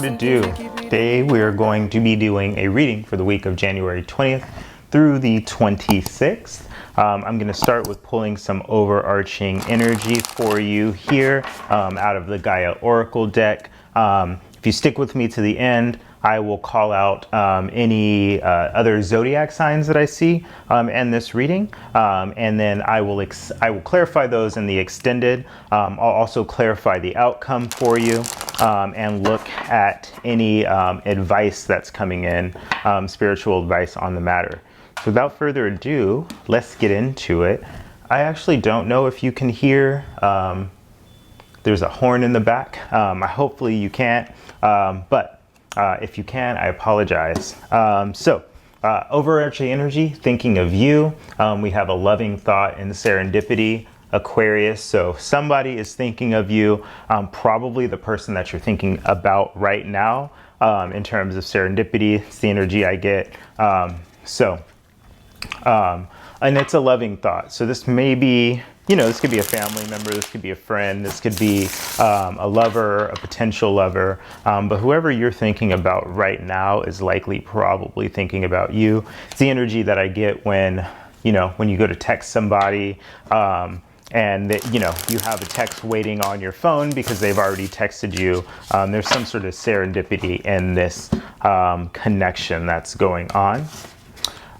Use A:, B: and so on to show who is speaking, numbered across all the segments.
A: what it do? Today we're going to be doing a reading for the week of January 20th through the 26th. I'm going to start with pulling some overarching energy for you here out of the Gaia Oracle deck. If you stick with me to the end, I will call out any other zodiac signs that I see in this reading, and then I will clarify those in the extended. I'll also clarify the outcome for you and look at any advice that's coming in, spiritual advice on the matter. So without further ado, let's get into it. I actually don't know if you can hear. There's a horn in the back. Hopefully you can't, but if you can, I apologize. Overarching energy, thinking of you. We have a loving thought and serendipity, Aquarius. So somebody is thinking of you, probably the person that you're thinking about right now. In terms of serendipity, it's the energy I get. And it's a loving thought. So this may be, this could be a family member, this could be a friend, this could be a lover, a potential lover, but whoever you're thinking about right now is likely probably thinking about you. It's the energy that I get when you go to text somebody and you have a text waiting on your phone because they've already texted you. There's some sort of serendipity in this connection that's going on.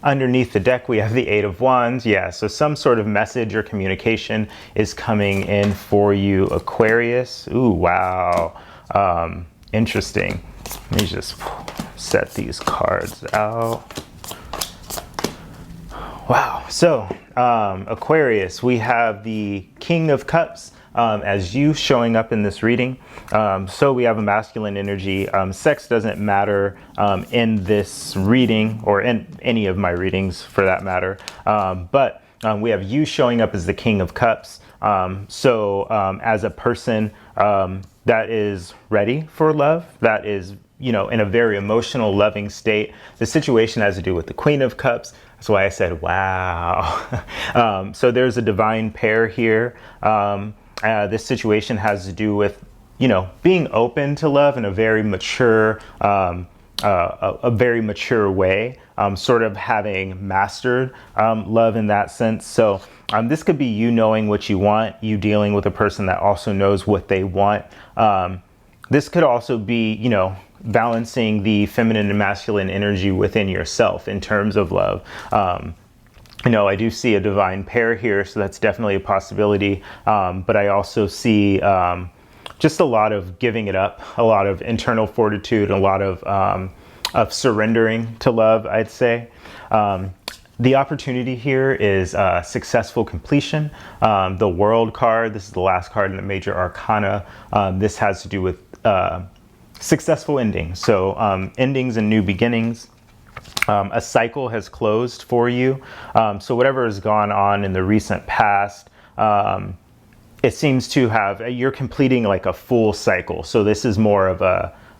A: Underneath the deck, we have the Eight of Wands. Yeah, so some sort of message or communication is coming in for you, Aquarius. Ooh, wow. Interesting. Let me just set these cards out. Wow. So, Aquarius, we have the King of Cups as you showing up in this reading. So we have a masculine energy. Sex doesn't matter in this reading or in any of my readings for that matter. But we have you showing up as the King of Cups. As a person that is ready for love, that is, in a very emotional, loving state. The situation has to do with the Queen of Cups. That's why I said, wow. So there's a divine pair here. This situation has to do with, being open to love in a very mature, way, sort of having mastered love in that sense. So this could be you knowing what you want, you dealing with a person that also knows what they want. This could also be, balancing the feminine and masculine energy within yourself in terms of love. I do see a divine pair here, so that's definitely a possibility. But I also see just a lot of giving it up, a lot of internal fortitude, a lot of surrendering to love, I'd say. The opportunity here is successful completion. The World card, this is the last card in the major arcana. This has to do with successful endings. So endings and new beginnings. A cycle has closed for you. So whatever has gone on in the recent past, it seems to have, you're completing like a full cycle. So this is more of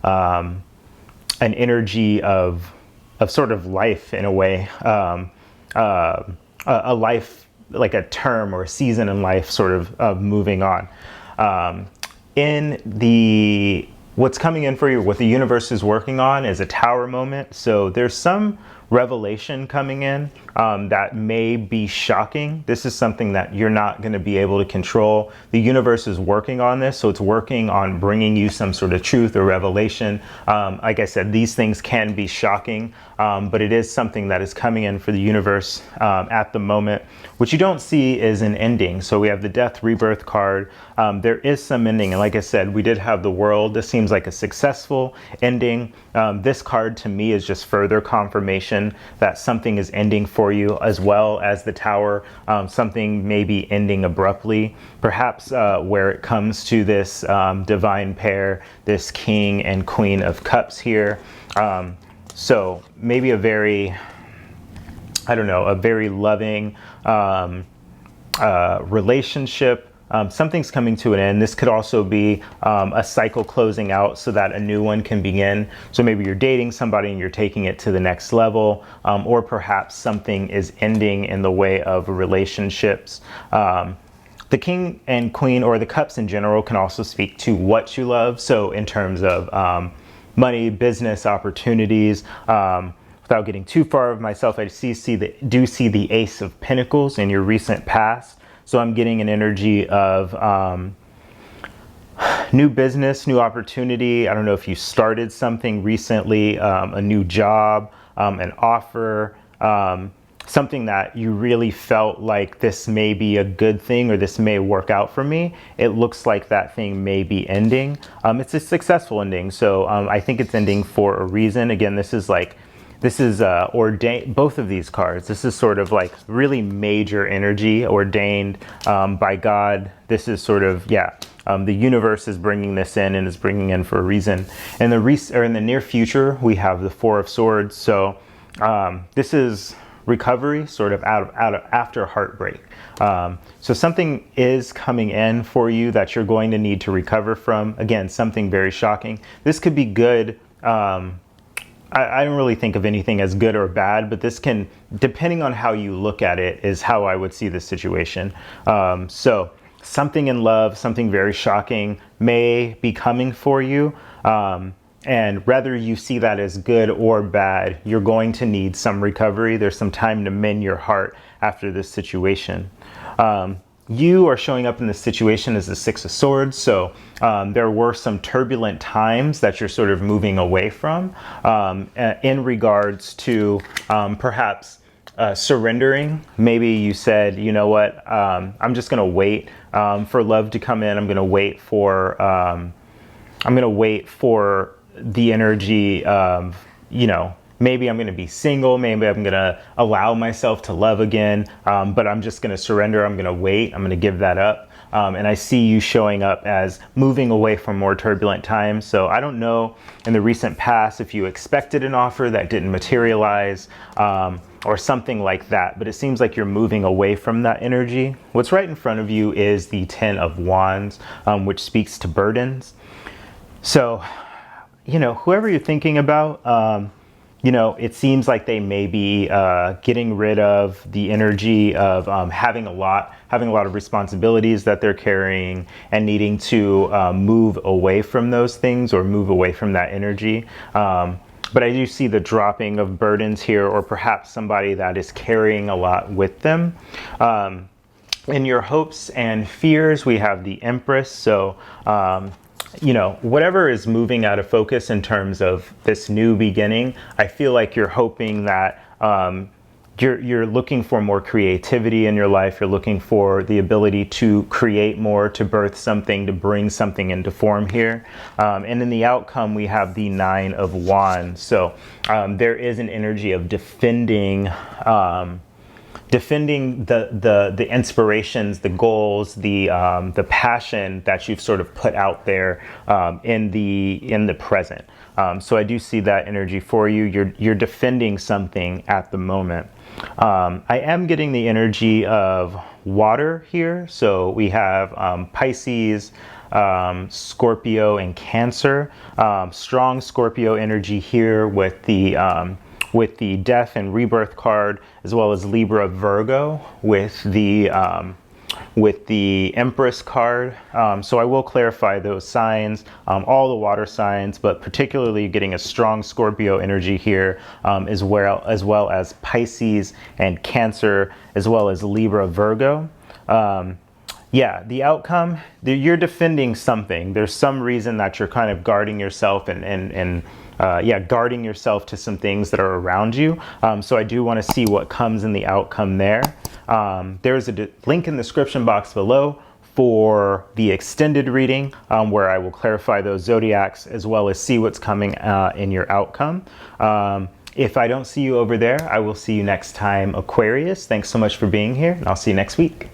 A: an energy of sort of life in a way, a life, like a term or a season in life sort of moving on. What's coming in for you, what the universe is working on is a tower moment. So there's some revelation coming in that may be shocking. This is something that you're not going to be able to control. The universe is working on this, so it's working on bringing you some sort of truth or revelation. Like I said, these things can be shocking, but it is something that is coming in for the universe at the moment. What you don't see is an ending. So we have the Death Rebirth card. There is some ending, and like I said, we did have the World. This seems like a successful ending. This card to me is just further confirmation that something is ending for you, as well as the Tower. Something may be ending abruptly, perhaps where it comes to this divine pair, this King and Queen of Cups here. So maybe a very loving relationship. Something's coming to an end. This could also be a cycle closing out so that a new one can begin. So maybe you're dating somebody and you're taking it to the next level, or perhaps something is ending in the way of relationships. The King and Queen, or the Cups in general, can also speak to what you love. So in terms of money, business opportunities. Without getting too far of myself, I do see the Ace of Pentacles in your recent past. So I'm getting an energy of new business, new opportunity. I don't know if you started something recently, a new job, an offer, something that you really felt like this may be a good thing or this may work out for me. It looks like that thing may be ending. It's a successful ending. So I think it's ending for a reason. Again, this is ordained, both of these cards. This is sort of like really major energy ordained by God. This is sort of, the universe is bringing this in and is bringing in for a reason. In the near future, we have the Four of Swords. So this is recovery, sort of out of after heartbreak. So something is coming in for you that you're going to need to recover from. Again, something very shocking. This could be good. I don't really think of anything as good or bad, but this can, depending on how you look at it, is how I would see this situation. So something in love, something very shocking may be coming for you. And whether you see that as good or bad, you're going to need some recovery. There's some time to mend your heart after this situation. You are showing up in this situation as the Six of Swords. So there were some turbulent times that you're sort of moving away from in regards to perhaps surrendering. Maybe you said, you know what, I'm just going to wait for love to come in. I'm going to wait for the energy of, maybe I'm going to be single. Maybe I'm going to allow myself to love again. But I'm just going to surrender. I'm going to wait. I'm going to give that up. And I see you showing up as moving away from more turbulent times. So I don't know in the recent past if you expected an offer that didn't materialize or something like that. But it seems like you're moving away from that energy. What's right in front of you is the Ten of Wands, which speaks to burdens. So, whoever you're thinking about, it seems like they may be getting rid of the energy of having a lot of responsibilities that they're carrying and needing to move away from those things or move away from that energy. But I do see the dropping of burdens here, or perhaps somebody that is carrying a lot with them. In your hopes and fears, we have the Empress. So, whatever is moving out of focus in terms of this new beginning, I feel like you're hoping that you're looking for more creativity in your life. You're looking for the ability to create more, to birth something, to bring something into form here. And in the outcome, we have the Nine of Wands. So there is an energy of defending the inspirations, the goals, the passion that you've sort of put out there in the present. So I do see that energy for you. You're defending something at the moment. I am getting the energy of water here. So we have Pisces, Scorpio, and Cancer. Strong Scorpio energy here with the Death and Rebirth card, as well as Libra, Virgo with the Empress card. So I will clarify those signs, all the water signs, but particularly getting a strong Scorpio energy here, as well as Pisces and Cancer, as well as Libra, Virgo. The outcome, you're defending something. There's some reason that you're kind of guarding yourself and guarding yourself to some things that are around you. So I do want to see what comes in the outcome there. There's a link in the description box below for the extended reading, where I will clarify those zodiacs as well as see what's coming in your outcome. If I don't see you over there, I will see you next time, Aquarius. Thanks so much for being here, and I'll see you next week.